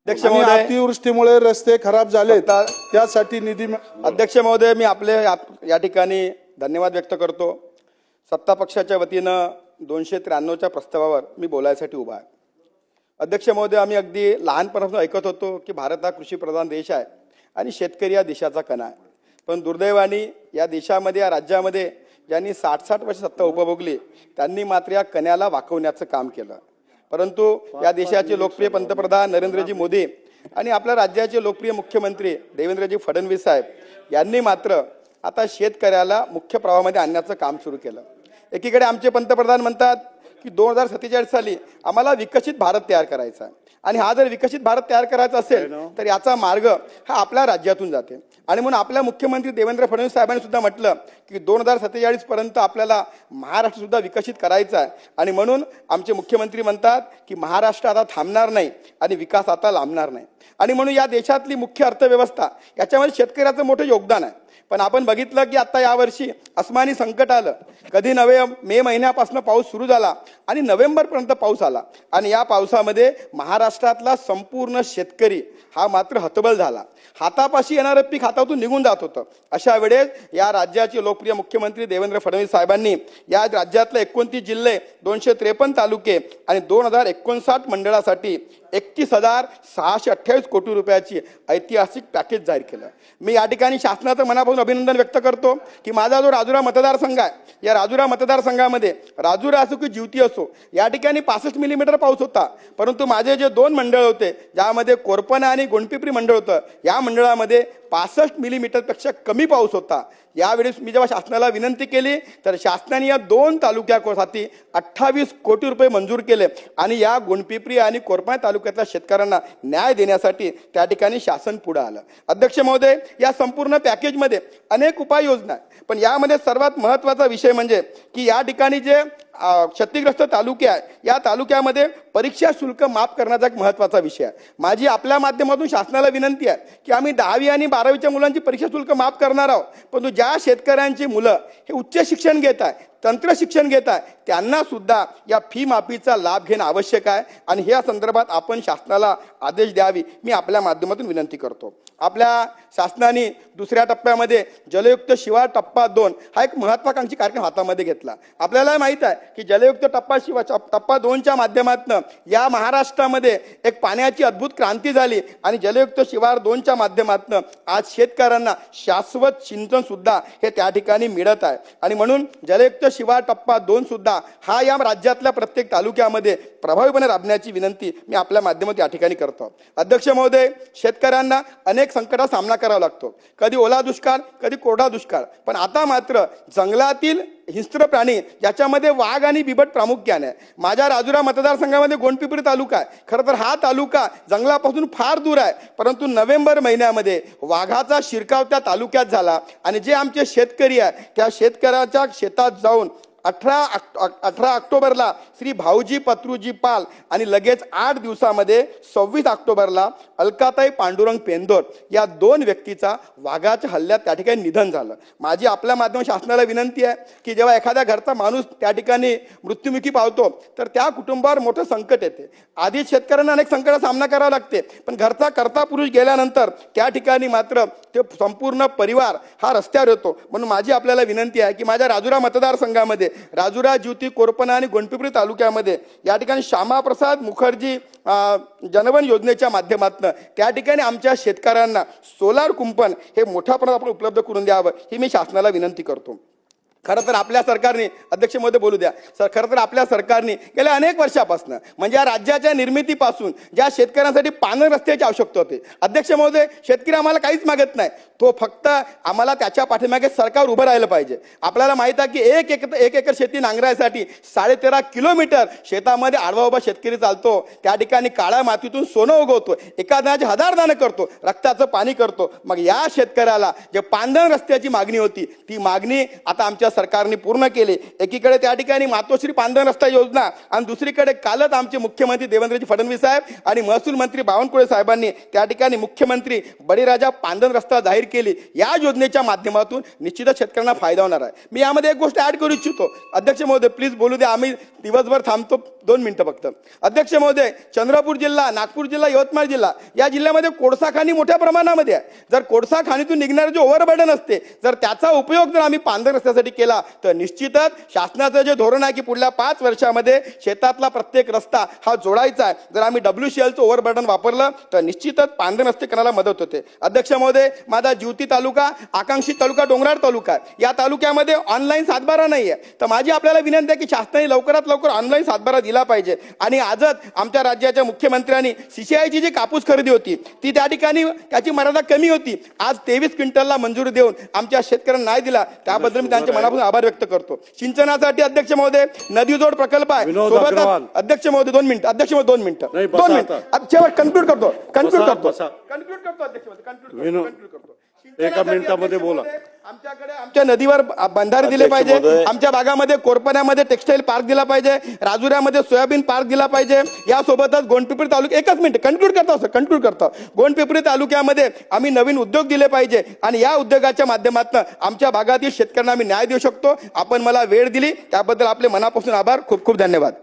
अध्यक्ष महोदय, अतिवृष्टीमुळे रस्ते खराब झाले, त्यासाठी निधी अध्यक्ष महोदय, मी आपले या ठिकाणी धन्यवाद व्यक्त करतो. सत्ता पक्षाच्या वतीनं 293च्या प्रस्तावावर मी बोलायसाठी उभा आहे. अध्यक्ष महोदय, आम्ही अगदी लहानपणापासून ऐकत होतो की भारत हा कृषीप्रधान देश आहे आणि शेतकरी या देशाचा कणा आहे. पण दुर्दैवाने या देशामध्ये, या राज्यामध्ये ज्यांनी 60-60 वर्ष सत्ता उपभोगली त्यांनी मात्र या कण्याला वाकवण्याचं काम केलं. परंतु या देशाचे लोकप्रिय पंतप्रधान नरेंद्रजी मोदी आणि आपल्या राज्याचे लोकप्रिय मुख्यमंत्री देवेंद्रजी फडणवीस साहेब यांनी मात्र आता शेतकऱ्याला मुख्य प्रवाहामध्ये आणण्याचं काम सुरू केलं. एकीकडे आमचे पंतप्रधान म्हणतात की 2047 साली आम्हाला विकसित भारत तयार करायचा आहे आणि हा जर विकसित भारत तयार करायचा असेल तर याचा मार्ग हा आपल्या राज्यातून जाते. आणि म्हणून आपल्या मुख्यमंत्री देवेंद्र फडणवीस साहेबांनी सुद्धा म्हटलं की 2047 पर्यंत आपल्याला महाराष्ट्र सुद्धा विकसित करायचा आहे. आणि म्हणून आमचे मुख्यमंत्री म्हणतात की महाराष्ट्र आता थांबणार नाही आणि विकास आता लांबणार नाही. आणि म्हणून या देशातली मुख्य अर्थव्यवस्था याच्यामध्ये शेतकऱ्याचं मोठं योगदान आहे. पण आपण बघितलं की आता यावर्षी अस्मानी संकट आलं. कधी मे महिन्यापासून पाऊस सुरू झाला आणि नोव्हेंबरपर्यंत पाऊस आला आणि या पावसामध्ये महाराष्ट्रातला संपूर्ण शेतकरी हा मात्र हतबल झाला. हातापाशी येणारं पीक हातातून निघून जात होतं. अशा वेळेस या राज्याचे लोकप्रिय मुख्यमंत्री देवेंद्र फडणवीस साहेबांनी या राज्यातले 29 जिल्हे, 253 तालुके आणि 2059 मंडळासाठी 31,628 कोटी रुपयाची ऐतिहासिक पॅकेज जाहीर केलं. मी या ठिकाणी शासनाचं मनापासून अभिनंदन व्यक्त करतो की माझा जो राजुरा मतदारसंघ आहे, या राजुरा मतदारसंघामध्ये राजुरा असो की जिवती असो, या ठिकाणी 65 मिलीमीटर पाऊस होता. परंतु माझे जे 2 मंडळ होते ज्यामध्ये कोरपणा आणि गोंडपिपरी मंडळ होतं, या मंडळामध्ये 65 मिलीमीटरपेक्षा कमी पाऊस होता. यावेळेस मी जेव्हा शासनाला विनंती केली तर शासनाने या 2 तालुक्यासाठी 28 कोटी रुपये मंजूर केले आणि या गोंडपिपरी आणि कोरपणा तालुक्यातल्या शेतकऱ्यांना न्याय देण्यासाठी त्या ठिकाणी शासन पुढे आलं. अध्यक्ष महोदय, या संपूर्ण पॅकेजमध्ये अनेक उपाययोजना आहेत, पण यामध्ये सर्वात महत्त्वाचा विषय म्हणजे की या ठिकाणी जे क्षतिग्रस्त तालुके आहे, या तालुक्यामध्ये परीक्षा शुल्क माफ करण्याचा एक महत्त्वाचा विषय आहे. माझी आपल्या माध्यमातून शासनाला विनंती आहे की आम्ही 10वी आणि 12वीच्या मुलांची परीक्षा शुल्क माफ करणार आहोत. परंतु ज्या शेतकऱ्यांची मुलं हे उच्च शिक्षण घेत आहे, तंत्र शिक्षण घेत आहे, त्यांना सुद्धा या फी माफीचा लाभ घेणं आवश्यक आहे आणि या संदर्भात आपण शासनाला आदेश द्यावी, मी आपल्या माध्यमातून विनंती करतो. आपल्या शासनाने दुसऱ्या टप्प्यामध्ये जलयुक्त शिवार टप्पा 2 हा एक महत्त्वाकांक्षी कार्यक्रम हातामध्ये घेतला. आपल्याला माहीत आहे की जलयुक्त टप्पा 2च्या माध्यमातून या महाराष्ट्रामध्ये एक पाण्याची अद्भुत क्रांती झाली आणि जलयुक्त शिवार 2च्या माध्यमातून आज शेतकऱ्यांना शाश्वत सिंचन सुद्धा हे त्या ठिकाणी मिळत आहे. आणि म्हणून जलयुक्त शिवार टप्पा 2 सुद्धा हा या राज्यातल्या प्रत्येक तालुक्यामध्ये प्रभावीपणे राबण्याची विनंती मी आपल्या माध्यमातून या ठिकाणी करतो. अध्यक्ष महोदय, शेतकऱ्यांना अनेक संकटाचा सामना करावा लागतो. कधी ओला दुष्काळ, कधी कोरडा दुष्काळ. पण आता मात्र जंगलातील हिंस्त्र प्राणी ज्याच्यामध्ये वाघ आणि बिबट प्रामुख्याने आहे. माझ्या राजुरा मतदारसंघामध्ये गोंडपिपरी तालुका आहे. खरं तर हा तालुका जंगलापासून फार दूर आहे, परंतु नोव्हेंबर महिन्यामध्ये वाघाचा शिरकाव त्या तालुक्यात झाला आणि जे आमचे शेतकरी आहे त्या शेतकऱ्याच्या शेतात जाऊन 18 ऑक्टोबरला श्री भाऊजी पत्रूजी पाल आणि लगेच 8 दिवसामध्ये 26 ऑक्टोबरला अलकाताई पांडुरंग पेंदोर या 2 व्यक्तीचा वाघाच्या हल्ल्यात त्या ठिकाणी निधन झालं. माझी आपल्या माध्यमातून शासनाला विनंती आहे की जेव्हा एखाद्या घरचा माणूस त्या ठिकाणी मृत्युमुखी पावतो तर त्या कुटुंबावर मोठं संकट येते. आधी शेतकऱ्यांना अनेक संकटाचा सामना करावा लागते, पण घरचा कर्ता पुरुष गेल्यानंतर त्या ठिकाणी मात्र ते संपूर्ण परिवार हा रस्त्यावर येतो. म्हणून माझी आपल्याला विनंती आहे की माझ्या राजुरा मतदारसंघामध्ये राजुरा, जिवती, कोरपणा आणि गोंडपिपरी तालुक्यामध्ये या ठिकाणी श्यामाप्रसाद मुखर्जी जनवन योजनेच्या माध्यमातून त्या ठिकाणी आमच्या शेतकऱ्यांना सोलार कुंपण हे मोठ्या प्रमाणात आपण उपलब्ध करून द्यावं, ही मी शासनाला विनंती करतो. खरं तर आपल्या सरकारने, अध्यक्ष महोदय बोलू द्या सर, खरं तर आपल्या सरकारने गेल्या अनेक वर्षापासून म्हणजे या राज्याच्या निर्मितीपासून ज्या शेतकऱ्यांसाठी पांढर रस्त्याची आवश्यकता होती, अध्यक्ष महोदय, शेतकरी आम्हाला काहीच मागत नाही, तो फक्त आम्हाला त्याच्या पाठीमागे सरकार उभं राहिलं पाहिजे. आपल्याला माहित आहे की एक एकर शेती नांगरायसाठी 13.5 किलोमीटर शेतामध्ये आडवा उभा शेतकरी चालतो. त्या ठिकाणी काळ्या मातीतून सोनं उगवतो, एखाद्याचे 1000 दाणं करतो, रक्ताचं पाणी करतो. मग या शेतकऱ्याला जे पांढर रस्त्याची मागणी होती ती मागणी आता आमच्या सरकारने पूर्ण केली. एकीकडे त्या ठिकाणी मातोश्री पांढर रस्ता योजना आणि दुसरीकडे कालच आमचे मुख्यमंत्री देवेंद्रजी फडणवीस साहेब आणि महसूल मंत्री बावनकुळे साहेबांनी त्या ठिकाणी मुख्यमंत्री बळीराजा पांढर रस्ता जाहीर केली, या योजनेच्या माध्यमातून निश्चितच शेतकऱ्यांना फायदा होणार आहे. मी यामध्ये एक गोष्ट ऍड करू इच्छितो. अध्यक्ष महोदय प्लीज बोलू द्या, आम्ही दिवसभर थांबतो, 2 मिनिटं फक्त. अध्यक्ष महोदय, चंद्रपूर जिल्हा, नागपूर जिल्हा, यवतमाळ जिल्हा या जिल्ह्यामध्ये कोळसा खाणी मोठ्या प्रमाणामध्ये आहे. जर कोळसा खाणीतून निघणारे जे ओव्हरबर्डन असते, जर त्याचा उपयोग जर आम्ही पांढर रस्त्यासाठी केला तर निश्चितच शासनाचं जे धोरण आहे की पुढल्या 5 वर्षामध्ये शेतातला प्रत्येक रस्ता हा जोडायचा आहे, जर आम्ही WCLचं ओव्हरबर्डन वापरलं तर निश्चितच पांढरे रस्ते करायला मदत होते. अध्यक्ष महोदय, माझा जिवती तालुका, आकांक्षित तालुका, डोंगराळ तालुका आहे. या तालुक्यामध्ये ऑनलाईन सातबारा नाही आहे. तर माझी आपल्याला विनंती आहे की शासनाने लवकरात लवकर ऑनलाईन सातबारा दिला पाहिजे. आणि आजच आमच्या राज्याच्या मुख्यमंत्र्यांनी CCIची जी कापूस खरेदी होती ती त्या ठिकाणी त्याची मर्यादा कमी होती, आज 23 क्विंटलला मंजुरी देऊन आमच्या शेतकऱ्यांना नाही दिला, त्याबद्दल मी त्यांच्या मनापासून आभार व्यक्त करतो. सिंचनासाठी अध्यक्ष महोदय नदीजोड प्रकल्प आहे सोबतच. अध्यक्ष महोदय 2 मिनिटं, अध्यक्ष महोदय 2 मिनिटं, 2 मिनिटं शेवट कन्क्लूड करतो अध्यक्ष महोदय, कन्क्लूड करतो. एका मिनिटामध्ये बोला. आमच्याकडे आमच्या नदीवर बंधारे दिले पाहिजे, आमच्या भागामध्ये कोरपण्यामध्ये टेक्सटाईल पार्क दिला पाहिजे, राजुऱ्यामध्ये सोयाबीन पार्क दिला पाहिजे. यासोबतच गोंडपिंपरी तालुक्या, एकच मिनिट कन्क्लूड करतो. गोंडपिंपरी तालुक्यामध्ये आम्ही नवीन उद्योग दिले पाहिजे आणि या उद्योगाच्या माध्यमातून आमच्या भागातील शेतकऱ्यांना आम्ही न्याय देऊ शकतो. आपण मला वेळ दिली त्याबद्दल आपले मनापासून आभार. खूप खूप धन्यवाद.